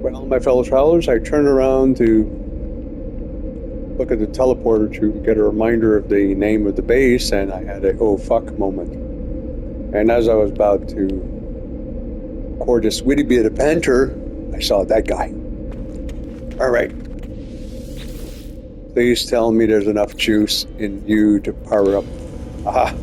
Well, my fellow travelers, I turned around to look at the teleporter to get a reminder of the name of the base, and I had a oh fuck moment. And as I was about to record this witty bit of banter, I saw that guy. All right. Please tell me there's enough juice in you to power up. Aha.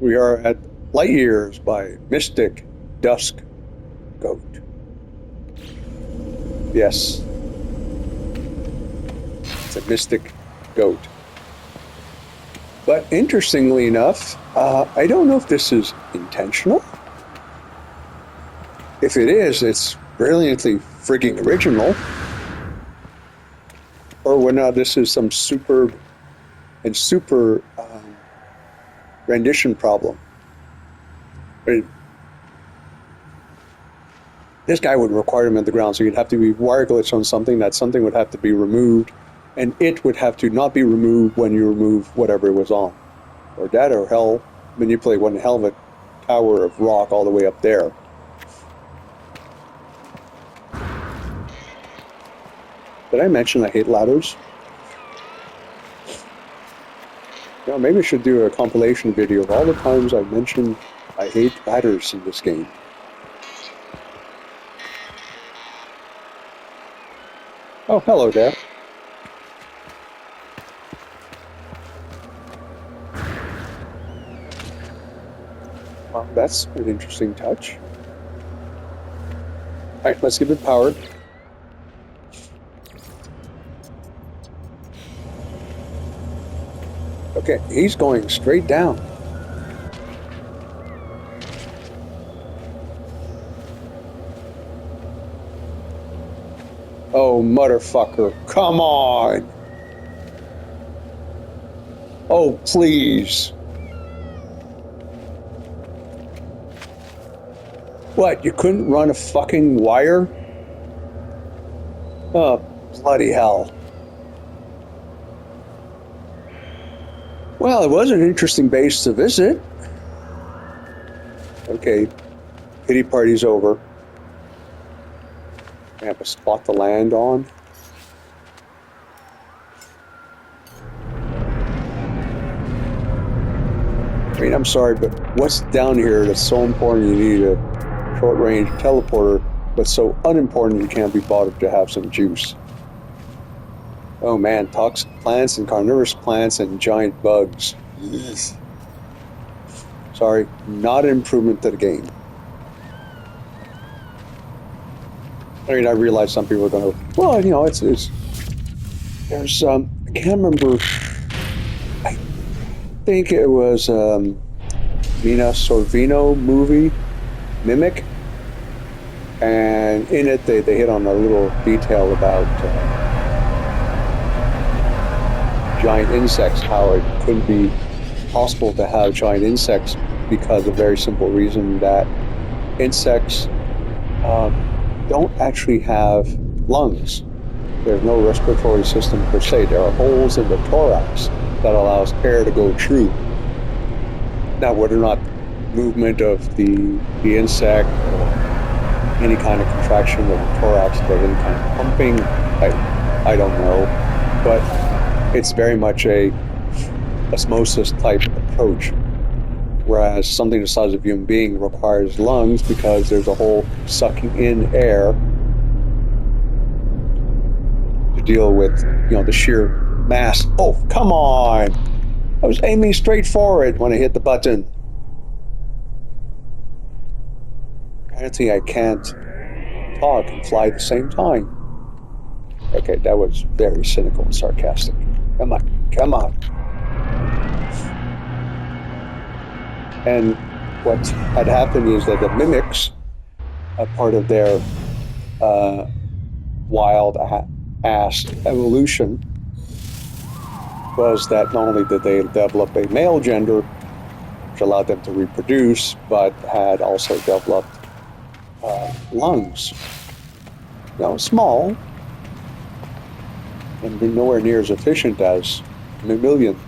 We are at Light Years by Mystic DuskGoat. Yes. It's a mystic goat. But interestingly enough, I don't know if this is intentional. If it is, it's brilliantly frigging original. Or whether this is some super rendition problem. This guy would require him at the ground, so you'd have to be wire glitch on something. That something would have to be removed, and it would have to not be removed when you remove whatever it was on. Or that, or hell, manipulate one hell of a tower of rock all the way up there. Did I mention I hate ladders? You know, maybe I should do a compilation video of all the times I mentioned I hate ladders in this game. Oh, hello there. Well, that's an interesting touch. Alright, let's give it power. Okay, he's going straight down. Oh, motherfucker, come on! Oh, please. What, you couldn't run a fucking wire? Oh, bloody hell. Well, it was an interesting base to visit. Okay, pity party's over. I have a spot to land on. I mean, I'm sorry, but what's down here that's so important you need a short-range teleporter, but so unimportant you can't be bothered to have some juice? Oh man, toxic plants and carnivorous plants and giant bugs. Yes. Sorry, not an improvement to the game. I mean, I realize some people are going to, well, you know, there's, I can't remember, I think it was Mina Sorvino movie, Mimic, and in it they hit on a little detail about giant insects, how it couldn't be possible to have giant insects because of a very simple reason that insects don't actually have lungs. There's no respiratory system per se. There are holes in the thorax that allows air to go through. Now, whether or not movement of the insect or any kind of contraction of the thorax or any kind of pumping, I don't know, but it's very much a osmosis type approach, whereas something the size of a human being requires lungs because there's a whole sucking in air to deal with, you know, the sheer mass. Oh, come on! I was aiming straight for it when I hit the button. Apparently I can't talk and fly at the same time. Okay, that was very cynical and sarcastic. Come on, come on. And what had happened is that the mimics, a part of their wild-ass evolution, was that not only did they develop a male gender, which allowed them to reproduce, but had also developed lungs. You know, small, and they're nowhere near as efficient as mammalian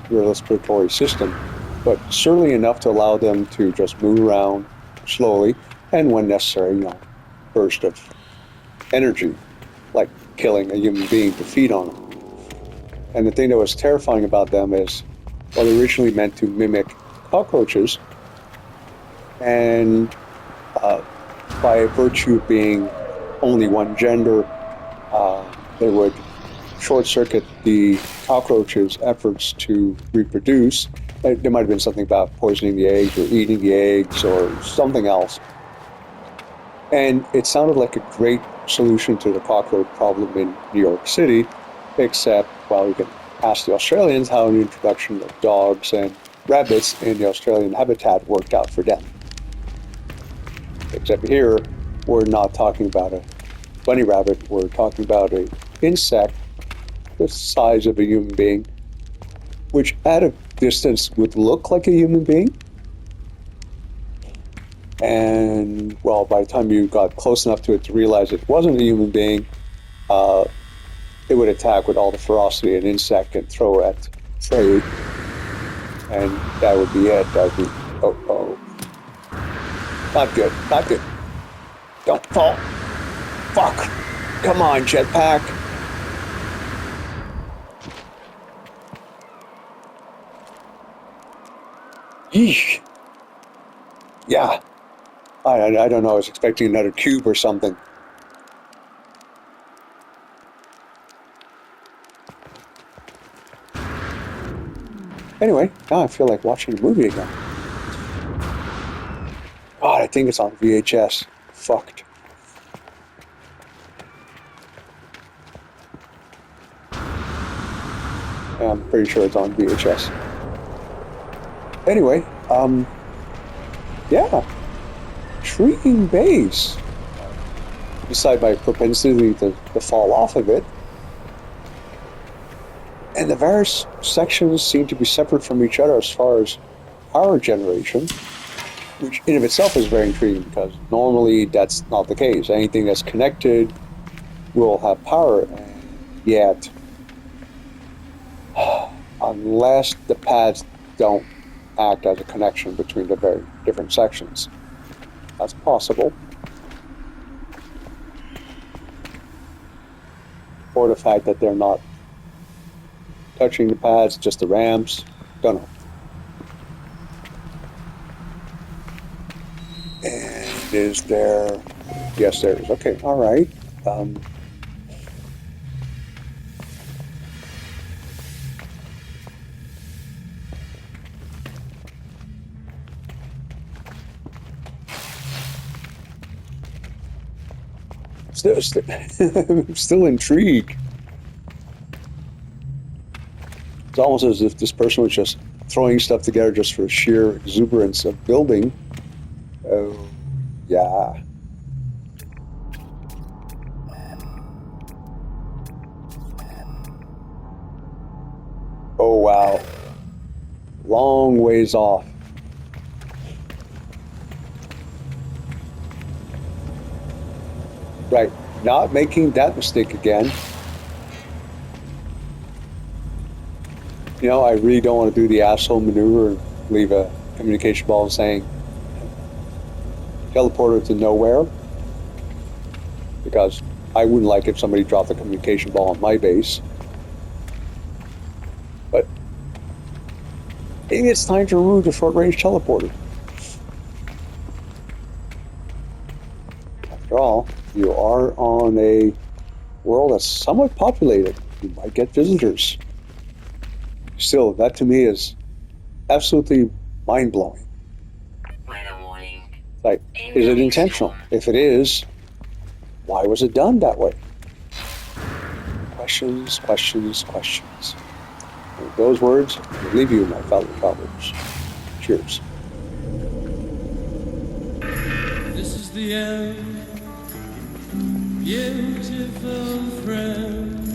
respiratory system, but certainly enough to allow them to just move around slowly and when necessary, burst of energy, like killing a human being to feed on them. And the thing that was terrifying about them is, well, they're originally meant to mimic cockroaches, and by virtue of being only one gender, they would short-circuit the cockroaches' efforts to reproduce. There might have been something about poisoning the eggs or eating the eggs or something else. And it sounded like a great solution to the cockroach problem in New York City, except, well, you can ask the Australians how the introduction of dogs and rabbits in the Australian habitat worked out for them. Except here, we're not talking about a bunny rabbit, we're talking about an insect the size of a human being, which at a distance would look like a human being. And, well, by the time you got close enough to it to realize it wasn't a human being, it would attack with all the ferocity an insect can throw at prey. And that would be it. That would be, oh. Not good, not good. Don't fall. Fuck. Come on, jetpack. Yeesh. Yeah. I don't know. I was expecting another cube or something. Anyway, now I feel like watching a movie again. God, I think it's on VHS. Fucked. Yeah, I'm pretty sure it's on VHS. Anyway, yeah. Intriguing base. Beside my propensity to fall off of it. And the various sections seem to be separate from each other as far as power generation, which in of itself is very intriguing because normally that's not the case. Anything that's connected will have power, and yet, unless the pads don't act as a connection between the very different sections, that's possible. Or the fact that they're not touching the pads, just the ramps. Don't know. And is there... Yes, there is. Okay, all right. I'm still intrigued. It's almost as if this person was just throwing stuff together just for sheer exuberance of building. Oh, yeah. Oh, wow. Long ways off. Right, not making that mistake again. You know, I really don't want to do the asshole maneuver and leave a communication ball saying teleporter to nowhere, because I wouldn't like if somebody dropped a communication ball on my base. But maybe it's time to remove the short-range teleporter. After all, you are on a world that's somewhat populated. You might get visitors. Still, that to me is absolutely mind-blowing. Like, is it intentional? If it is, why was it done that way? Questions, questions, questions. And with those words, I leave you, my fellow travelers. Cheers. This is the end, beautiful friend.